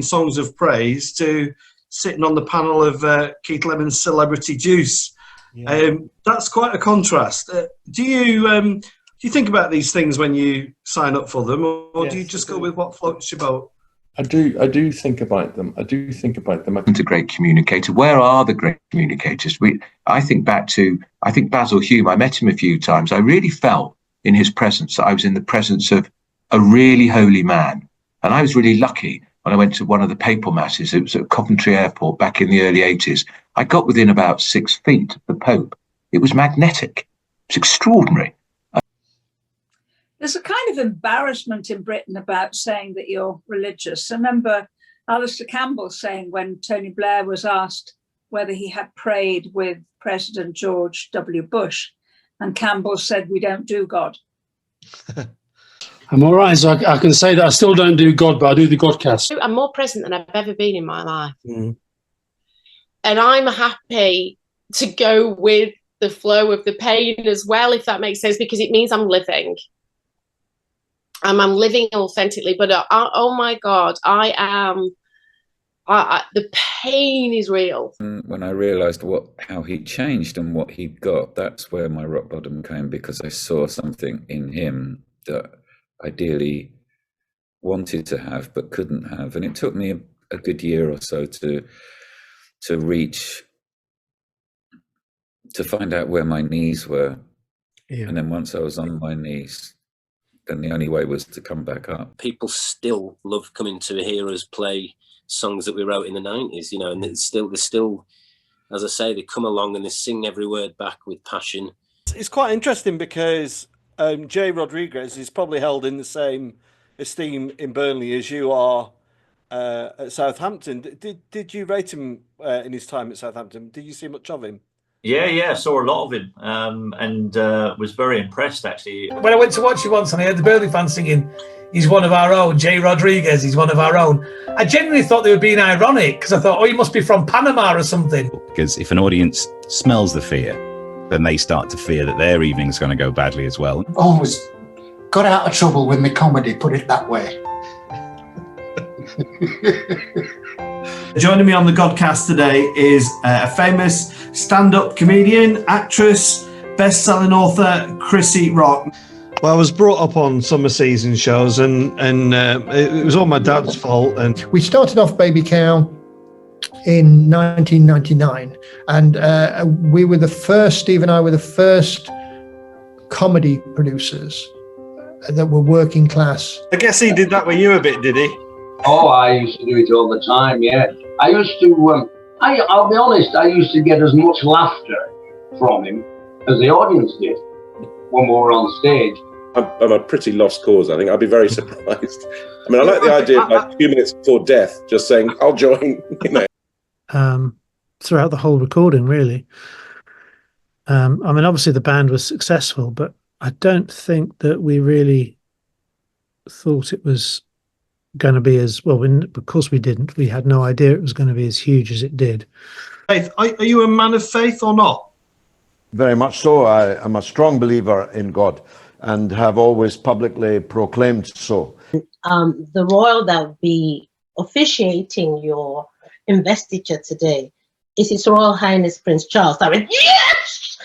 songs of praise to sitting on the panel of Keith Lemon's Celebrity Juice. Yeah. That's quite a contrast. Do you think about these things when you sign up for them, or do you just go with what floats your boat? I do think about them. I He's a great communicator. Where are the great communicators? I think Basil Hume, I met him a few times. I really felt in his presence that I was in the presence of a really holy man. And I was really lucky when I went to one of the papal masses. It was at Coventry Airport back in the early 80s. I got within about 6 feet of the Pope. It was magnetic. It's extraordinary. There's a kind of embarrassment in Britain about saying that you're religious. I remember Alistair Campbell saying when Tony Blair was asked whether he had prayed with President George W. Bush, and Campbell said, "We don't do God." I'm all right, so I can say that I still don't do God, but I do the God Cast. I'm more present than I've ever been in my life. Mm. And I'm happy to go with the flow of the pain as well, if that makes sense, because it means I'm living. I'm living authentically, but oh my God, the pain is real. When I realised how he changed and what he'd got, that's where my rock bottom came, because I saw something in him that I ideally wanted to have but couldn't have, and it took me a good year or so to find out where my knees were. Yeah. And then once I was on my knees, then the only way was to come back up. People still love coming to hear us play songs that we wrote in the 90s, and they're still, as I say, they come along and they sing every word back with passion. It's quite interesting because Jay Rodriguez is probably held in the same esteem in Burnley as you are at Southampton. Did you rate him in his time at Southampton? Did you see much of him? Yeah, saw a lot of him and was very impressed, actually. When I went to watch you once and I heard the Burnley fans singing, "He's one of our own, Jay Rodriguez, he's one of our own," I genuinely thought they were being ironic, because I thought, oh, he must be from Panama or something. Because if an audience smells the fear, then they start to fear that their evening's going to go badly as well. Always got out of trouble with my comedy, put it that way. Joining me on the Godcast today is a famous stand-up comedian, actress, best-selling author, Chrissy Rock. Well, I was brought up on summer season shows, and it was all my dad's fault. And we started off Baby Cow in 1999, and we were the first. Steve and I were the first comedy producers that were working class. I guess he did that with you a bit, did he? Oh, I used to do it all the time, yeah. I used to, I'll be honest, I used to get as much laughter from him as the audience did when we were on stage. I'm a pretty lost cause, I think. I'd be very surprised. I mean, I like the idea of like a few minutes before death, just saying, I'll join, throughout the whole recording, really. I mean, obviously the band was successful, but I don't think that we really thought it was going to be as well. Of course we didn't. We had no idea it was going to be as huge as it did. Faith, are you a man of faith or not? Very much so. I am a strong believer in God and have always publicly proclaimed so. The royal that will be officiating your investiture today is His Royal Highness Prince Charles. I went, yes!